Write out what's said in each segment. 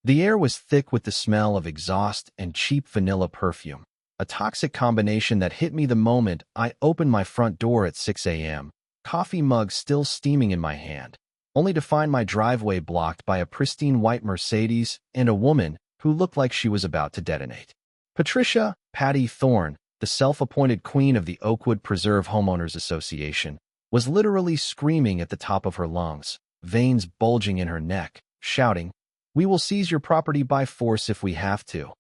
The air was thick with the smell of exhaust and cheap vanilla perfume, a toxic combination that hit me the moment I opened my front door at 6 a.m., coffee mug still steaming in my hand, only to find my driveway blocked by a pristine white Mercedes and a woman who looked like she was about to detonate. Patricia Patty Thorne, the self-appointed queen of the Oakwood Preserve Homeowners Association, was literally screaming at the top of her lungs, veins bulging in her neck, shouting, "We will seize your property by force if we have to."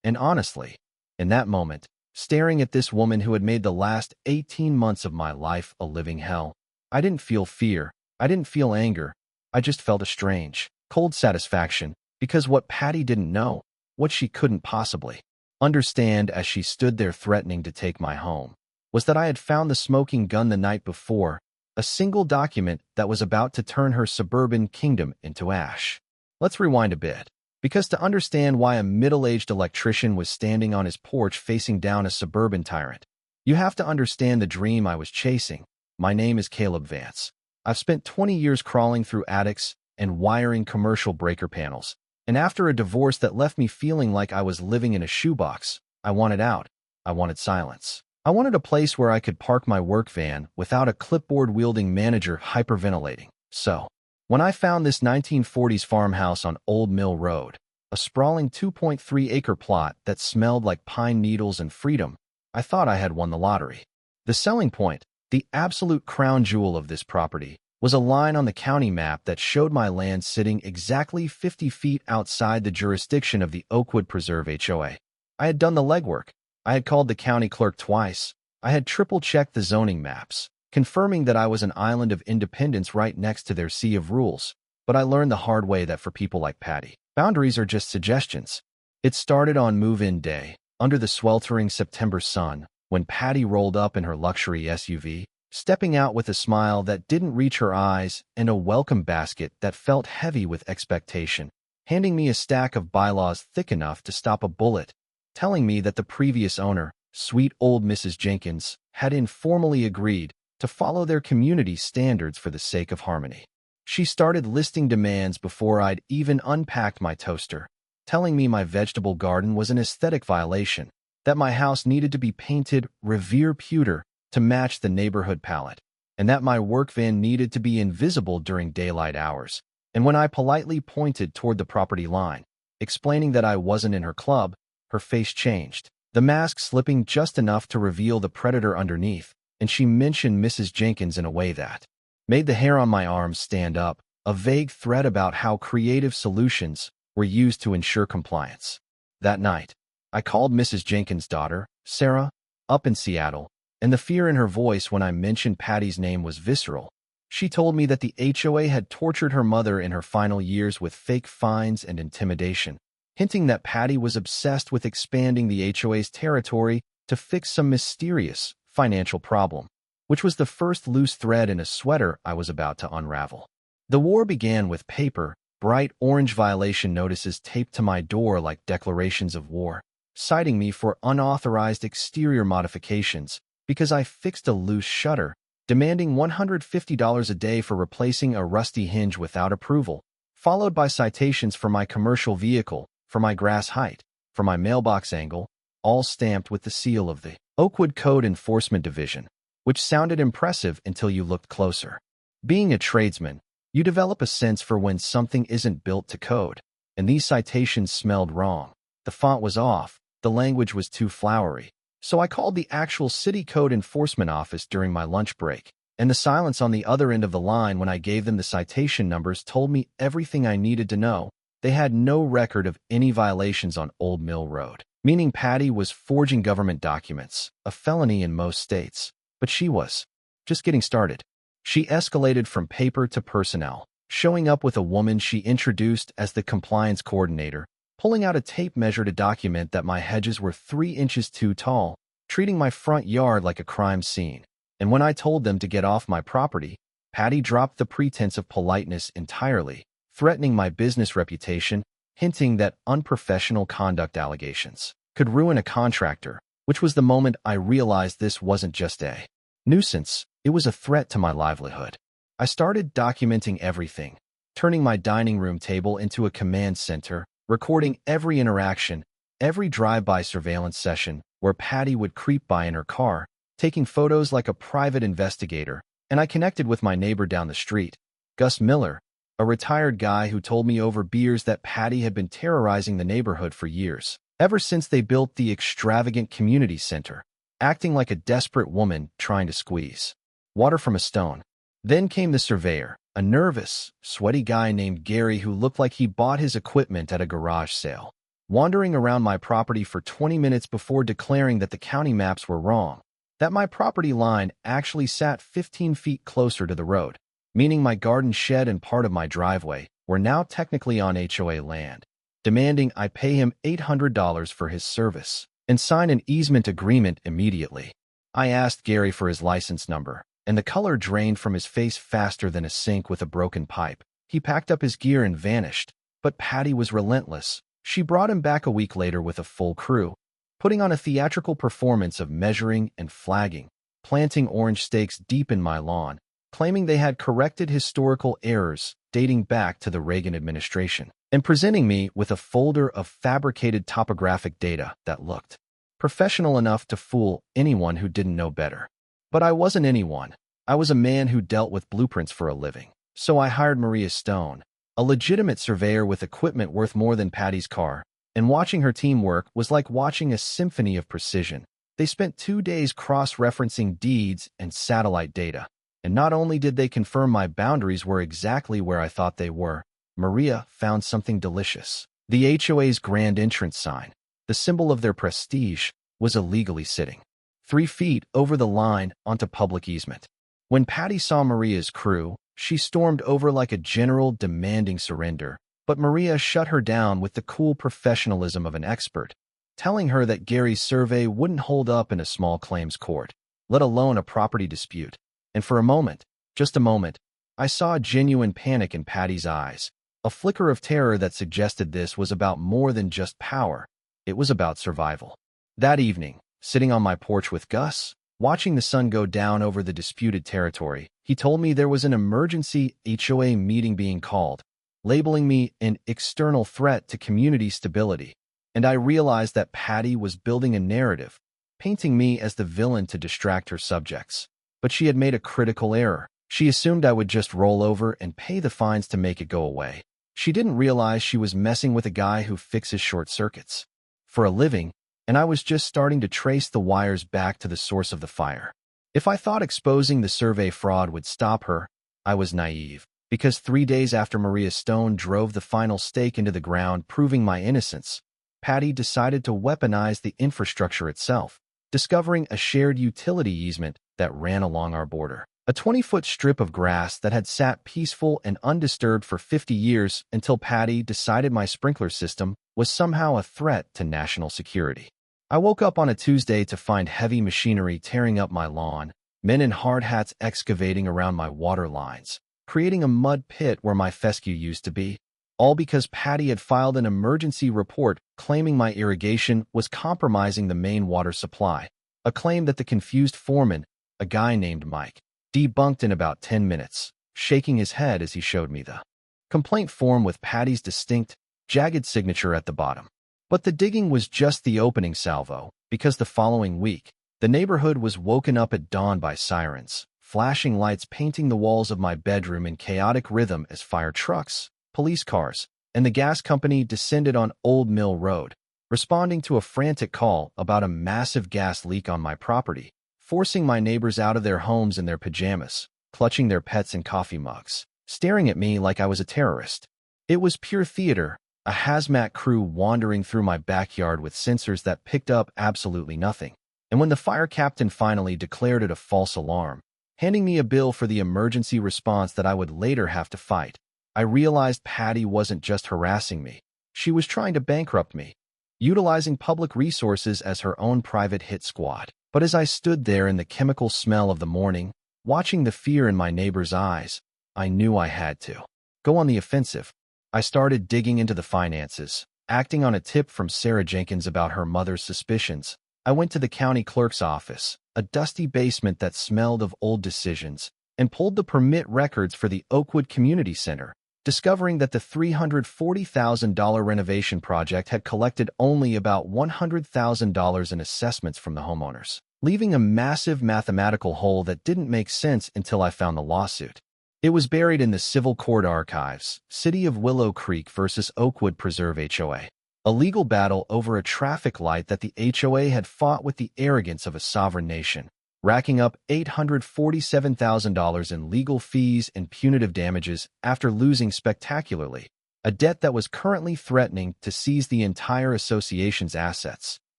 And honestly, in that moment, staring at this woman who had made the last 18 months of my life a living hell, I didn't feel fear, I didn't feel anger, I just felt a strange, cold satisfaction, because what Patty didn't know, what she couldn't possibly understand as she stood there threatening to take my home, was that I had found the smoking gun the night before, a single document that was about to turn her suburban kingdom into ash. Let's rewind a bit, because to understand why a middle-aged electrician was standing on his porch facing down a suburban tyrant, you have to understand the dream I was chasing. My name is Caleb Vance. I've spent 20 years crawling through attics and wiring commercial breaker panels, and after a divorce that left me feeling like I was living in a shoebox, I wanted out. I wanted silence. I wanted a place where I could park my work van without a clipboard-wielding manager hyperventilating. So, when I found this 1940s farmhouse on Old Mill Road, a sprawling 2.3-acre plot that smelled like pine needles and freedom, I thought I had won the lottery. The selling point, the absolute crown jewel of this property, was a line on the county map that showed my land sitting exactly 50 feet outside the jurisdiction of the Oakwood Preserve HOA. I had done the legwork. I had called the county clerk twice. I had triple-checked the zoning maps, confirming that I was an island of independence right next to their sea of rules. But I learned the hard way that for people like Patty, boundaries are just suggestions. It started on move-in day, under the sweltering September sun, when Patty rolled up in her luxury SUV, stepping out with a smile that didn't reach her eyes and a welcome basket that felt heavy with expectation, handing me a stack of bylaws thick enough to stop a bullet, telling me that the previous owner, sweet old Mrs. Jenkins, had informally agreed to follow their community standards for the sake of harmony. She started listing demands before I'd even unpacked my toaster, telling me my vegetable garden was an aesthetic violation, that my house needed to be painted Revere pewter to match the neighborhood palette, and that my work van needed to be invisible during daylight hours. And when I politely pointed toward the property line, explaining that I wasn't in her club, her face changed, the mask slipping just enough to reveal the predator underneath, and she mentioned Mrs. Jenkins in a way that made the hair on my arms stand up, a vague threat about how creative solutions were used to ensure compliance. That night, I called Mrs. Jenkins' daughter, Sarah, up in Seattle, and the fear in her voice when I mentioned Patty's name was visceral. She told me that the HOA had tortured her mother in her final years with fake fines and intimidation, hinting that Patty was obsessed with expanding the HOA's territory to fix some mysterious financial problem, which was the first loose thread in a sweater I was about to unravel. The war began with paper, bright orange violation notices taped to my door like declarations of war, citing me for unauthorized exterior modifications because I fixed a loose shutter, demanding $150 a day for replacing a rusty hinge without approval, followed by citations for my commercial vehicle, for my grass height, for my mailbox angle, all stamped with the seal of the Oakwood Code Enforcement Division, which sounded impressive until you looked closer. Being a tradesman, you develop a sense for when something isn't built to code, and these citations smelled wrong. The font was off, the language was too flowery, so I called the actual city code enforcement office during my lunch break, and the silence on the other end of the line when I gave them the citation numbers told me everything I needed to know. They had no record of any violations on Old Mill Road, meaning Patty was forging government documents, a felony in most states. But she was just getting started. She escalated from paper to personnel, showing up with a woman she introduced as the compliance coordinator, pulling out a tape measure to document that my hedges were 3 inches too tall, treating my front yard like a crime scene. And when I told them to get off my property, Patty dropped the pretense of politeness entirely, threatening my business reputation, hinting that unprofessional conduct allegations could ruin a contractor, which was the moment I realized this wasn't just a nuisance, it was a threat to my livelihood. I started documenting everything, turning my dining room table into a command center, recording every interaction, every drive-by surveillance session where Patty would creep by in her car, taking photos like a private investigator. And I connected with my neighbor down the street, Gus Miller, a retired guy who told me over beers that Patty had been terrorizing the neighborhood for years, ever since they built the extravagant community center, acting like a desperate woman trying to squeeze water from a stone. Then came the surveyor, a nervous, sweaty guy named Gary who looked like he bought his equipment at a garage sale, wandering around my property for 20 minutes before declaring that the county maps were wrong, that my property line actually sat 15 feet closer to the road, meaning my garden shed and part of my driveway were now technically on HOA land, demanding I pay him $800 for his service and sign an easement agreement immediately. I asked Gary for his license number, and the color drained from his face faster than a sink with a broken pipe. He packed up his gear and vanished, but Patty was relentless. She brought him back a week later with a full crew, putting on a theatrical performance of measuring and flagging, planting orange stakes deep in my lawn, claiming they had corrected historical errors dating back to the Reagan administration, and presenting me with a folder of fabricated topographic data that looked professional enough to fool anyone who didn't know better. But I wasn't anyone. I was a man who dealt with blueprints for a living. So I hired Maria Stone, a legitimate surveyor with equipment worth more than Patty's car, and watching her team work was like watching a symphony of precision. They spent 2 days cross-referencing deeds and satellite data, and not only did they confirm my boundaries were exactly where I thought they were, Maria found something delicious. The HOA's grand entrance sign, the symbol of their prestige, was illegally sitting 3 feet over the line onto public easement. When Patty saw Maria's crew, she stormed over like a general demanding surrender, but Maria shut her down with the cool professionalism of an expert, telling her that Gary's survey wouldn't hold up in a small claims court, let alone a property dispute. And for a moment, just a moment, I saw a genuine panic in Patty's eyes, a flicker of terror that suggested this was about more than just power. It was about survival. That evening, sitting on my porch with Gus, watching the sun go down over the disputed territory, he told me there was an emergency HOA meeting being called, labeling me an external threat to community stability. And I realized that Patty was building a narrative, painting me as the villain to distract her subjects. But she had made a critical error. She assumed I would just roll over and pay the fines to make it go away. She didn't realize she was messing with a guy who fixes short circuits for a living, and I was just starting to trace the wires back to the source of the fire. If I thought exposing the survey fraud would stop her, I was naive, because 3 days after Maria Stone drove the final stake into the ground proving my innocence, Patty decided to weaponize the infrastructure itself, discovering a shared utility easement that ran along our border. A 20-foot strip of grass that had sat peaceful and undisturbed for 50 years until Patty decided my sprinkler system was somehow a threat to national security. I woke up on a Tuesday to find heavy machinery tearing up my lawn, men in hard hats excavating around my water lines, creating a mud pit where my fescue used to be, all because Patty had filed an emergency report claiming my irrigation was compromising the main water supply, a claim that the confused foreman, a guy named Mike, debunked in about 10 minutes, shaking his head as he showed me the complaint form with Patty's distinct, jagged signature at the bottom. But the digging was just the opening salvo, because the following week, the neighborhood was woken up at dawn by sirens, flashing lights painting the walls of my bedroom in chaotic rhythm as fire trucks, police cars, and the gas company descended on Old Mill Road, responding to a frantic call about a massive gas leak on my property, forcing my neighbors out of their homes in their pajamas, clutching their pets in coffee mugs, staring at me like I was a terrorist. It was pure theater, a hazmat crew wandering through my backyard with sensors that picked up absolutely nothing. And when the fire captain finally declared it a false alarm, handing me a bill for the emergency response that I would later have to fight, I realized Patty wasn't just harassing me. She was trying to bankrupt me, utilizing public resources as her own private hit squad. But as I stood there in the chemical smell of the morning, watching the fear in my neighbor's eyes, I knew I had to go on the offensive. I started digging into the finances, acting on a tip from Sarah Jenkins about her mother's suspicions. I went to the county clerk's office, a dusty basement that smelled of old decisions, and pulled the permit records for the Oakwood Community Center, discovering that the $340,000 renovation project had collected only about $100,000 in assessments from the homeowners, leaving a massive mathematical hole that didn't make sense until I found the lawsuit. It was buried in the Civil Court Archives, City of Willow Creek versus Oakwood Preserve HOA. A legal battle over a traffic light that the HOA had fought with the arrogance of a sovereign nation, racking up $847,000 in legal fees and punitive damages after losing spectacularly, a debt that was currently threatening to seize the entire association's assets.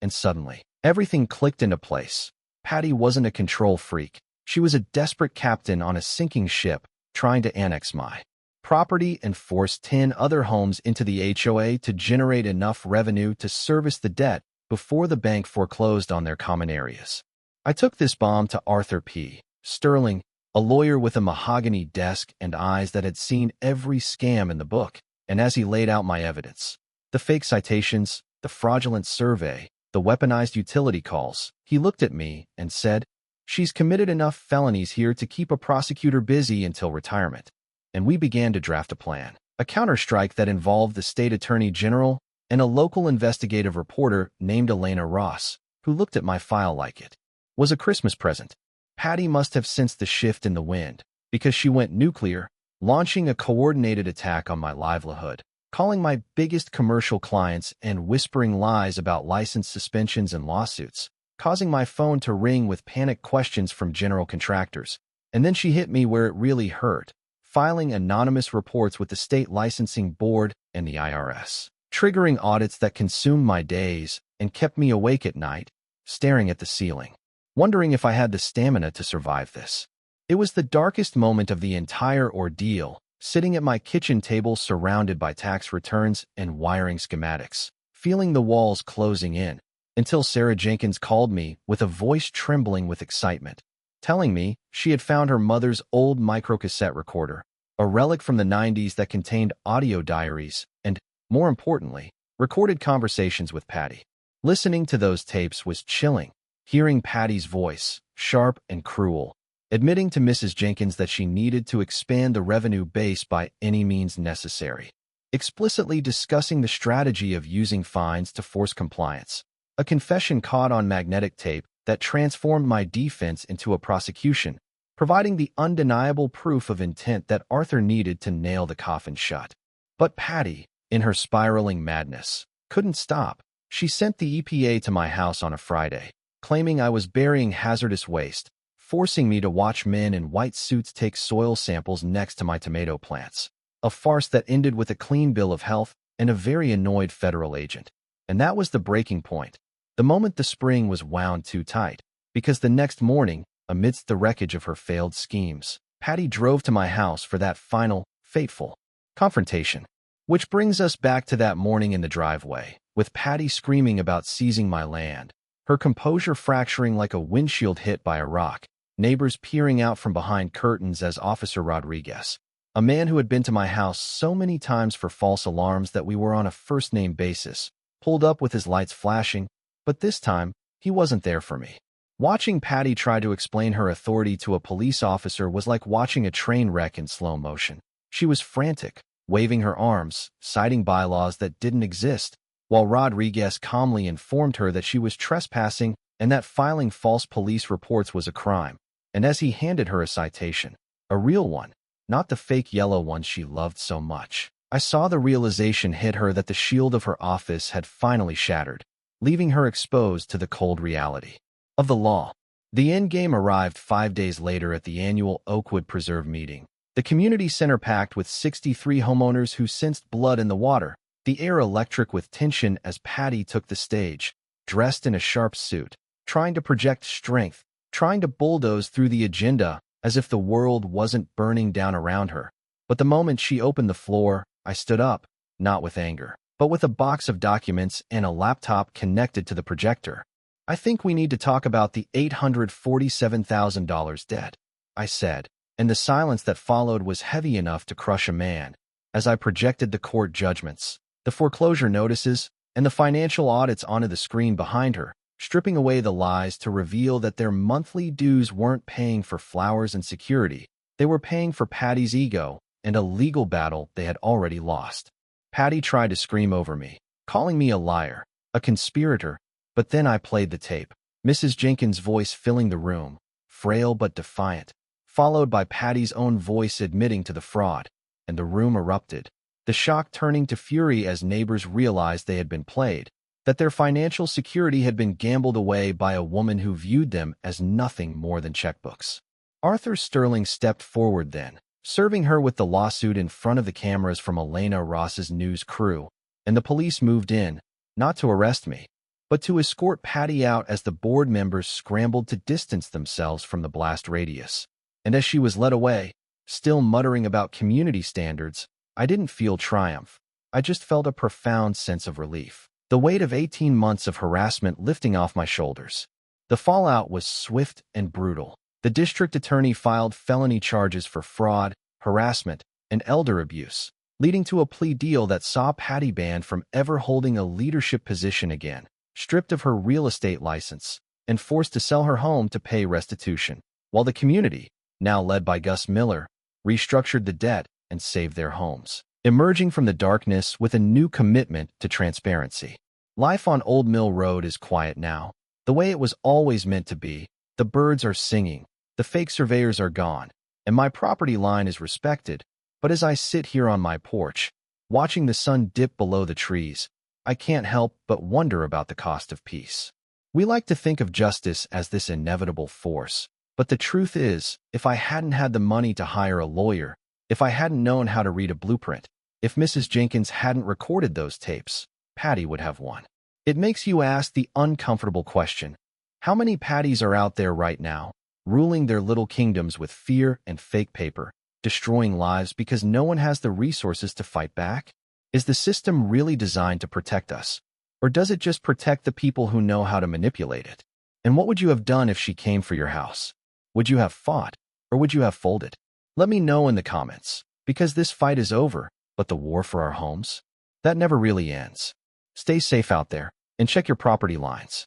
And suddenly, everything clicked into place. Patty wasn't a control freak. She was a desperate captain on a sinking ship, trying to annex my property and force 10 other homes into the HOA to generate enough revenue to service the debt before the bank foreclosed on their common areas. I took this bomb to Arthur P. Sterling, a lawyer with a mahogany desk and eyes that had seen every scam in the book, and as he laid out my evidence, the fake citations, the fraudulent survey, the weaponized utility calls, he looked at me and said, "She's committed enough felonies here to keep a prosecutor busy until retirement." And we began to draft a plan, a counterstrike that involved the state attorney general and a local investigative reporter named Elena Ross, who looked at my file like it was a Christmas present. Patty must have sensed the shift in the wind, because she went nuclear, launching a coordinated attack on my livelihood, calling my biggest commercial clients and whispering lies about license suspensions and lawsuits, causing my phone to ring with panicked questions from general contractors. And then she hit me where it really hurt, filing anonymous reports with the state licensing board and the IRS, triggering audits that consumed my days and kept me awake at night, staring at the ceiling, wondering if I had the stamina to survive this. It was the darkest moment of the entire ordeal, sitting at my kitchen table surrounded by tax returns and wiring schematics, feeling the walls closing in, until Sarah Jenkins called me with a voice trembling with excitement, telling me she had found her mother's old microcassette recorder, a relic from the 90s that contained audio diaries and, more importantly, recorded conversations with Patty. Listening to those tapes was chilling. Hearing Patty's voice, sharp and cruel, admitting to Mrs. Jenkins that she needed to expand the revenue base by any means necessary, explicitly discussing the strategy of using fines to force compliance, a confession caught on magnetic tape that transformed my defense into a prosecution, providing the undeniable proof of intent that Arthur needed to nail the coffin shut. But Patty, in her spiraling madness, couldn't stop. She sent the EPA to my house on a Friday, claiming I was burying hazardous waste, forcing me to watch men in white suits take soil samples next to my tomato plants, a farce that ended with a clean bill of health and a very annoyed federal agent. And that was the breaking point, the moment the spring was wound too tight, because the next morning, amidst the wreckage of her failed schemes, Patty drove to my house for that final, fateful confrontation. Which brings us back to that morning in the driveway, with Patty screaming about seizing my land, her composure fracturing like a windshield hit by a rock, neighbors peering out from behind curtains as Officer Rodriguez, a man who had been to my house so many times for false alarms that we were on a first-name basis, pulled up with his lights flashing, but this time, he wasn't there for me. Watching Patty try to explain her authority to a police officer was like watching a train wreck in slow motion. She was frantic, waving her arms, citing bylaws that didn't exist, while Rodriguez calmly informed her that she was trespassing and that filing false police reports was a crime. And as he handed her a citation, a real one, not the fake yellow one she loved so much, I saw the realization hit her that the shield of her office had finally shattered, leaving her exposed to the cold reality of the law. The endgame arrived 5 days later at the annual Oakwood Preserve meeting. The community center packed with 63 homeowners who sensed blood in the water, the air electric with tension as Patty took the stage, dressed in a sharp suit, trying to project strength, trying to bulldoze through the agenda as if the world wasn't burning down around her. But the moment she opened the floor, I stood up, not with anger, but with a box of documents and a laptop connected to the projector. "I think we need to talk about the $847,000 debt," I said, and the silence that followed was heavy enough to crush a man, as I projected the court judgments, the foreclosure notices, and the financial audits onto the screen behind her, stripping away the lies to reveal that their monthly dues weren't paying for flowers and security. They were paying for Patty's ego, and a legal battle they had already lost. Patty tried to scream over me, calling me a liar, a conspirator, but then I played the tape. Mrs. Jenkins' voice filling the room, frail but defiant, followed by Patty's own voice admitting to the fraud, and the room erupted, the shock turning to fury as neighbors realized they had been played, that their financial security had been gambled away by a woman who viewed them as nothing more than checkbooks. Arthur Sterling stepped forward then, serving her with the lawsuit in front of the cameras from Elena Ross's news crew, and the police moved in, not to arrest me, but to escort Patty out as the board members scrambled to distance themselves from the blast radius. And as she was led away, still muttering about community standards, I didn't feel triumph. I just felt a profound sense of relief. The weight of 18 months of harassment lifting off my shoulders. The fallout was swift and brutal. The district attorney filed felony charges for fraud, harassment, and elder abuse, leading to a plea deal that saw Patty banned from ever holding a leadership position again, stripped of her real estate license, and forced to sell her home to pay restitution, while the community, now led by Gus Miller, restructured the debt and saved their homes, emerging from the darkness with a new commitment to transparency. Life on Old Mill Road is quiet now, the way it was always meant to be. The birds are singing, the fake surveyors are gone, and my property line is respected. But as I sit here on my porch, watching the sun dip below the trees, I can't help but wonder about the cost of peace. We like to think of justice as this inevitable force, but the truth is, if I hadn't had the money to hire a lawyer, if I hadn't known how to read a blueprint, if Mrs. Jenkins hadn't recorded those tapes, Patty would have won. It makes you ask the uncomfortable question: how many Pattys are out there right now, ruling their little kingdoms with fear and fake paper, destroying lives because no one has the resources to fight back? Is the system really designed to protect us, or does it just protect the people who know how to manipulate it? And what would you have done if she came for your house? Would you have fought, or would you have folded? Let me know in the comments, because this fight is over, but the war for our homes? That never really ends. Stay safe out there, and check your property lines.